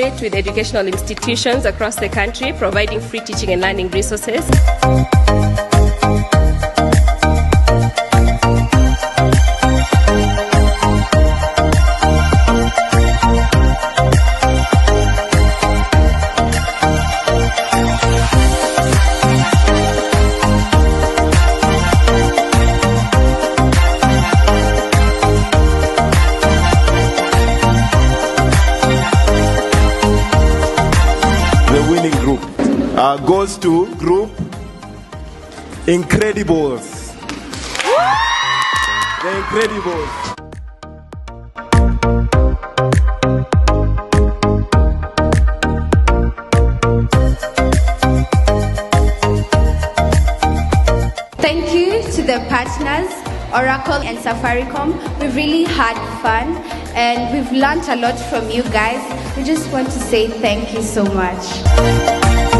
collaborate with educational institutions across the country, providing free teaching and learning resources. Goes to group Incredibles. The Incredibles. Thank you to the partners, Oracle and Safaricom. We've really had fun and we've learned a lot from you guys. We just want to say thank you so much.